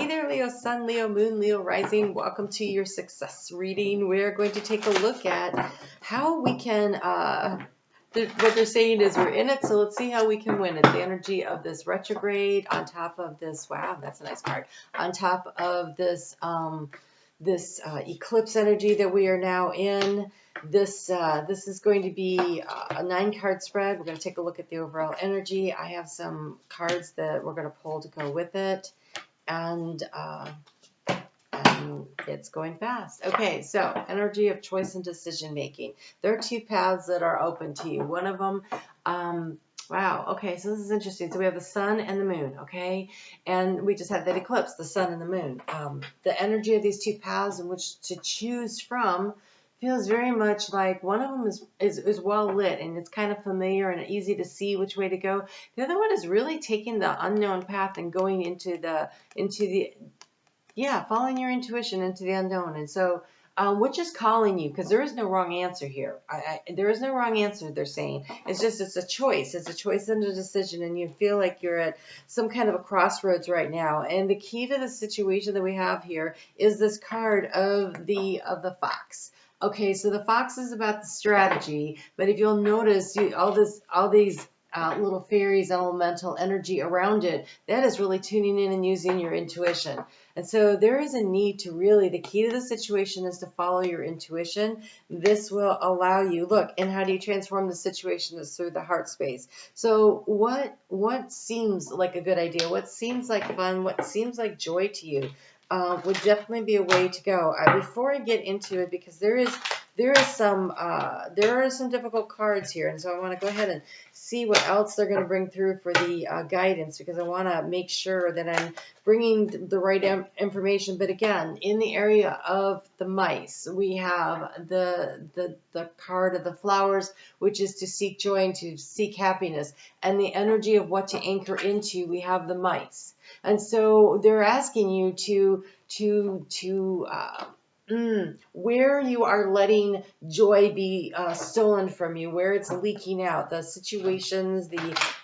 Hey there, Leo Sun, Leo Moon, Leo Rising. Welcome to your success reading. We're going to take a look at how we can, what they're saying is we're in it, so let's see how we can win it. The energy of this retrograde on top of this, wow, that's a nice card, on top of this, eclipse energy that we are now in. This is going to be a 9-card spread. We're going to take a look at the overall energy. I have some cards that we're going to pull to go with it. And it's going fast. Okay, so energy of choice and decision making. There are 2 paths that are open to you. One of them, wow, okay, so this is interesting. So we have the sun and the moon, okay? And we just had that eclipse, the sun and the moon. The energy of these 2 paths in which to choose from feels very much like one of them is well lit and it's kind of familiar and easy to see which way to go. The other one is really taking the unknown path and going into the following your intuition into the unknown. And so which is calling you, because there is no wrong answer here. There is no wrong answer, they're saying. It's a choice. It's a choice and a decision, and you feel like you're at some kind of a crossroads right now. And the key to the situation that we have here is this card of the fox. Okay, so the fox is about the strategy, but if you'll notice, all these little fairies, elemental energy around it, that is really tuning in and using your intuition. And so there is a need to really, the key to the situation is to follow your intuition. This will allow you, look, and how do you transform the situation is through the heart space. So what seems like a good idea? What seems like fun? What seems like joy to you? Would definitely be a way to go. Before I get into it, because there are some difficult cards here, and so I want to go ahead and see what else they're going to bring through for the guidance, because I want to make sure that I'm bringing the right information. But again, in the area of the mice, we have the card of the flowers, which is to seek joy and to seek happiness, and the energy of what to anchor into, we have the mice. And so they're asking you where you are letting joy be stolen from you, where it's leaking out, the situations,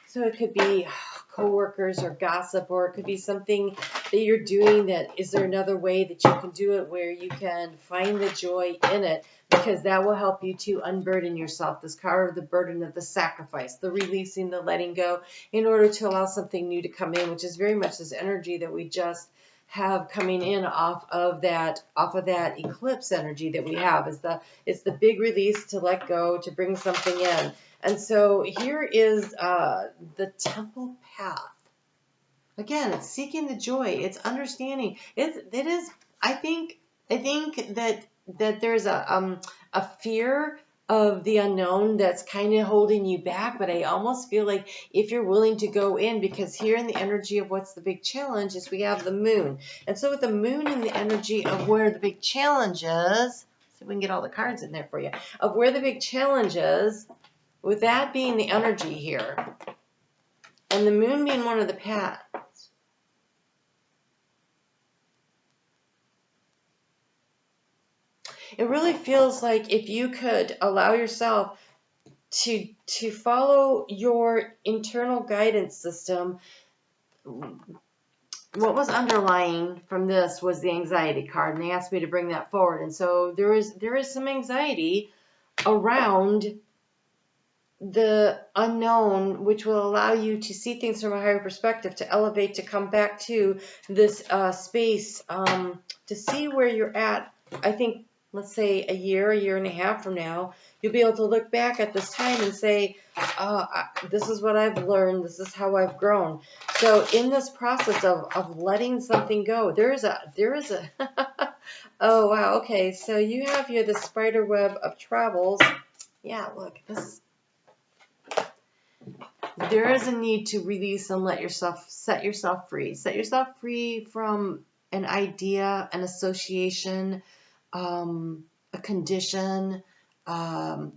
so it could be coworkers or gossip, or it could be something that you're doing that, is there another way that you can do it where you can find the joy in it? Because that will help you to unburden yourself. This card of the burden of the sacrifice, the releasing, the letting go, in order to allow something new to come in, which is very much this energy that we just have coming in off of that eclipse energy that we have. It's the big release, to let go, to bring something in. And so here is the temple path. Again, it's seeking the joy. It's understanding. It is. I think that there's a fear of the unknown that's kind of holding you back, but I almost feel like if you're willing to go in, because here in the energy of what's the big challenge is we have the moon. And so with the moon in the energy of where the big challenge is, so we can get all the cards in there for you, of where the big challenge is, with that being the energy here, and the moon being one of the paths, it really feels like if you could allow yourself to follow your internal guidance system. What was underlying from this was the anxiety card, and they asked me to bring that forward. And so there is some anxiety around the unknown, which will allow you to see things from a higher perspective, to elevate, to come back to this space, to see where you're at. I think, let's say a year and a half from now, you'll be able to look back at this time and say, this is what I've learned, this is how I've grown. So in this process of letting something go, there is a oh wow, okay, so you have here the spider web of travels. Yeah, look, there is a need to release and set yourself free. Set yourself free from an idea, an association, a condition. So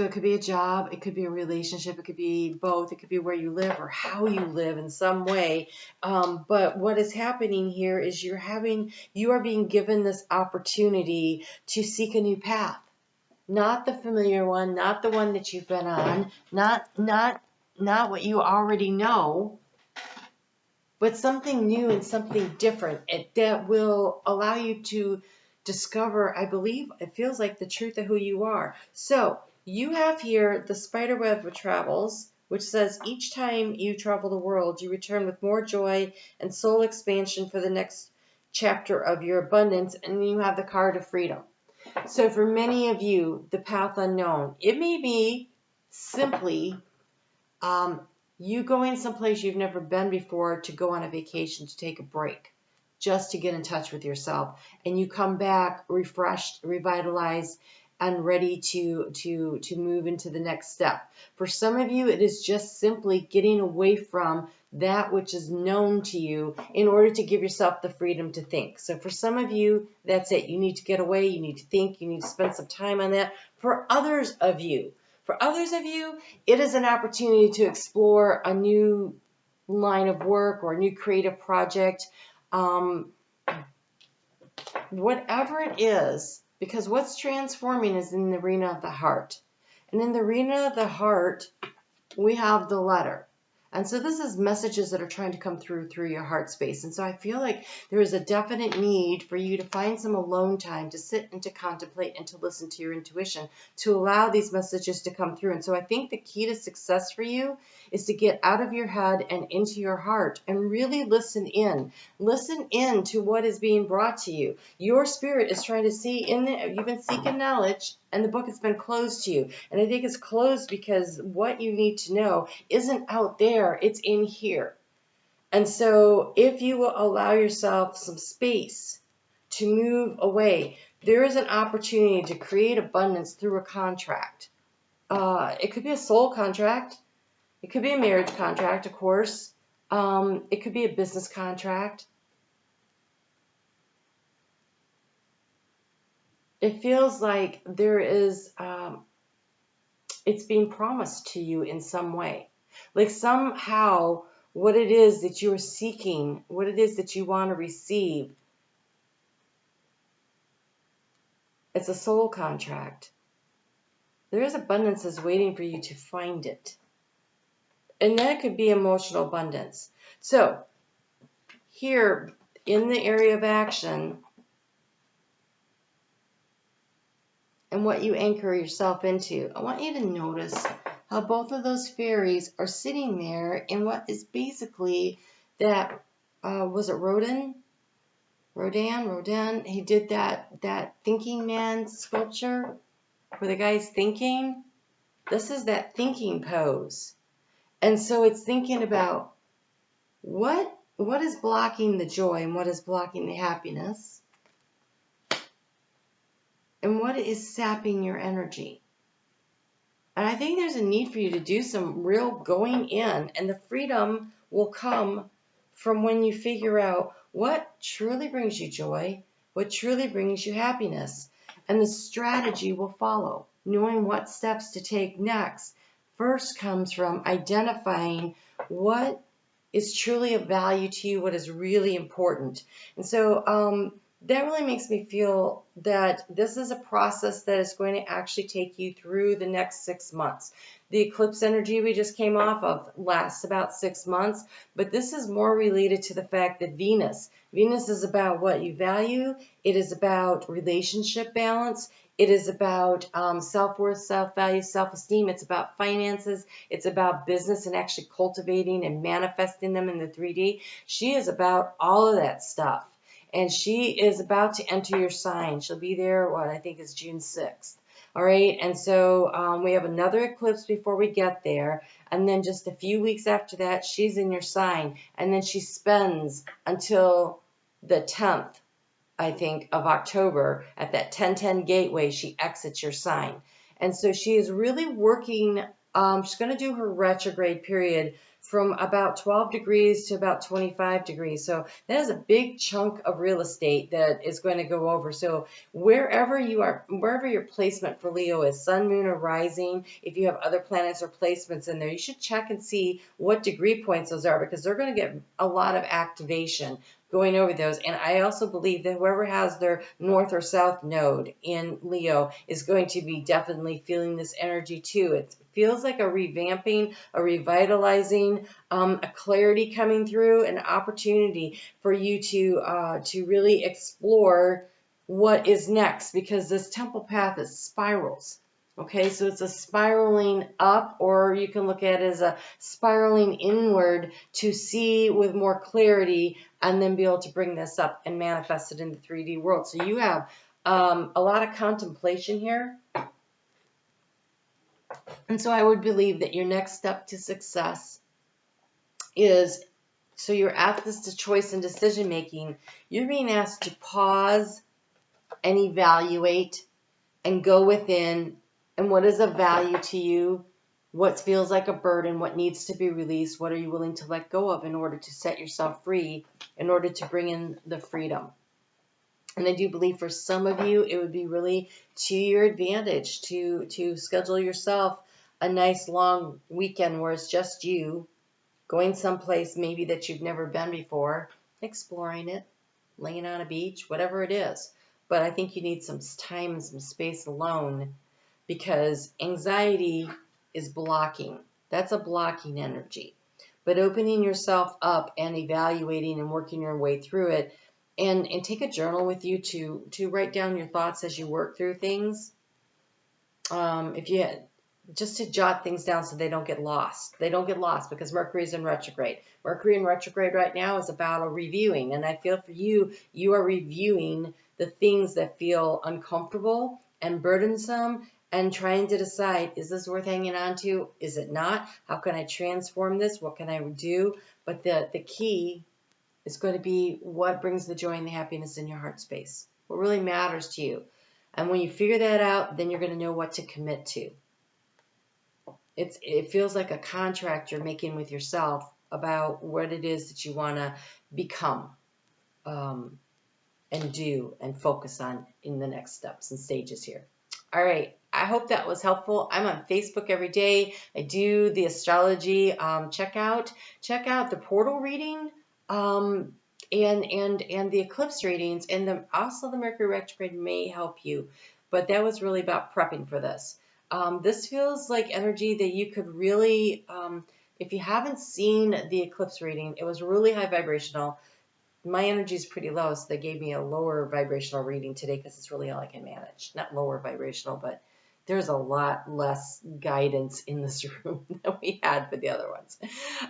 it could be a job, it could be a relationship, it could be both, it could be where you live or how you live in some way. But what is happening here is you are being given this opportunity to seek a new path. Not the familiar one, not the one that you've been on, not what you already know, but something new and something different that will allow you to discover, I believe, it feels like the truth of who you are. So you have here the spider web of travels, which says each time you travel the world, you return with more joy and soul expansion for the next chapter of your abundance, and you have the card of freedom. So for many of you, the path unknown, it may be simply you going someplace you've never been before to go on a vacation, to take a break, just to get in touch with yourself. And you come back refreshed, revitalized, and ready to move into the next step. For some of you, it is just simply getting away from that which is known to you in order to give yourself the freedom to think. So for some of you, that's it. You need to get away. You need to think. You need to spend some time on that. For others of you, it is an opportunity to explore a new line of work or a new creative project, whatever it is, because what's transforming is in the arena of the heart. And in the arena of the heart, we have the letter. And so this is messages that are trying to come through your heart space. And so I feel like there is a definite need for you to find some alone time to sit and to contemplate and to listen to your intuition, to allow these messages to come through. And so I think the key to success for you is to get out of your head and into your heart and really listen in. Listen in to what is being brought to you. Your spirit is trying to see you've been seeking knowledge, and the book has been closed to you. And I think it's closed because what you need to know isn't out there, it's in here. And so if you will allow yourself some space to move away, there is an opportunity to create abundance through a contract. It could be a soul contract. It could be a marriage contract, of course. It could be a business contract. It feels like there is, it's being promised to you in some way. Like somehow what it is that you are seeking, what it is that you want to receive, it's a soul contract. There is abundance that's waiting for you to find it. And that could be emotional abundance. So here in the area of action, and what you anchor yourself into, I want you to notice how both of those fairies are sitting there in what is basically that, was it Rodin? Rodin, he did that thinking man sculpture where the guy's thinking. This is that thinking pose. And so it's thinking about what is blocking the joy and what is blocking the happiness. And what is sapping your energy? And I think there's a need for you to do some real going in, and the freedom will come from when you figure out what truly brings you joy, what truly brings you happiness. And the strategy will follow. Knowing what steps to take next first comes from identifying what is truly of value to you, what is really important. And so, that really makes me feel that this is a process that is going to actually take you through the next 6 months. The eclipse energy we just came off of lasts about 6 months, but this is more related to the fact that Venus is about what you value. It is about relationship balance. It is about self-worth, self-value, self-esteem. It's about finances. It's about business and actually cultivating and manifesting them in the 3D. She is about all of that stuff. And she is about to enter your sign. She'll be there, I think is June 6th. All right, and so we have another eclipse before we get there. And then just a few weeks after that, she's in your sign. And then she spends until the 10th, I think, of October at that 10-10 gateway. She exits your sign. And so she is really working, she's going to do her retrograde period from about 12 degrees to about 25 degrees. So that is a big chunk of real estate that is going to go over. So wherever your placement for Leo is, sun, moon, or rising, if you have other planets or placements in there, you should check and see what degree points those are, because they're going to get a lot of activation going over those. And I also believe that whoever has their north or south node in Leo is going to be definitely feeling this energy too. It feels like a revamping, a revitalizing, seeing a clarity coming through, an opportunity for you to really explore what is next, because this temple path is spirals. Okay, so it's a spiraling up, or you can look at it as a spiraling inward to see with more clarity and then be able to bring this up and manifest it in the 3D world. So you have a lot of contemplation here. And so I would believe that your next step to success is, so you're at this choice and decision making, you're being asked to pause and evaluate and go within, and what is of value to you, what feels like a burden, what needs to be released, what are you willing to let go of in order to set yourself free, in order to bring in the freedom. And I do believe for some of you, it would be really to your advantage to schedule yourself a nice long weekend where it's just you, going someplace maybe that you've never been before, exploring it, laying on a beach, whatever it is. But I think you need some time and some space alone, because anxiety is blocking. That's a blocking energy. But opening yourself up and evaluating and working your way through it, and take a journal with you to write down your thoughts as you work through things. If you just to jot things down so they don't get lost. They don't get lost because Mercury is in retrograde. Mercury in retrograde right now is about a reviewing. And I feel for you, you are reviewing the things that feel uncomfortable and burdensome and trying to decide, is this worth hanging on to? Is it not? How can I transform this? What can I do? But the key is going to be what brings the joy and the happiness in your heart space. What really matters to you. And when you figure that out, then you're going to know what to commit to. It feels like a contract you're making with yourself about what it is that you want to become and do and focus on in the next steps and stages here. All right. I hope that was helpful. I'm on Facebook every day. I do the astrology. Check out the portal reading and the eclipse readings, and also the Mercury retrograde may help you. But that was really about prepping for this. This feels like energy that you could really, if you haven't seen the eclipse reading, it was really high vibrational. My energy is pretty low, so they gave me a lower vibrational reading today because it's really all I can manage. Not lower vibrational, but there's a lot less guidance in this room than we had for the other ones.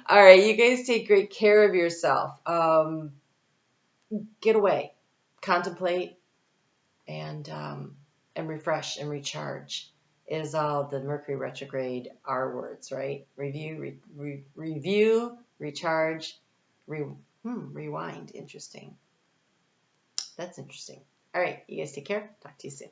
All right, you guys take great care of yourself. Get away, contemplate, and refresh and recharge. Is all the Mercury retrograde R words, right? Review, review, recharge, rewind. Interesting. That's interesting. All right, you guys take care. Talk to you soon.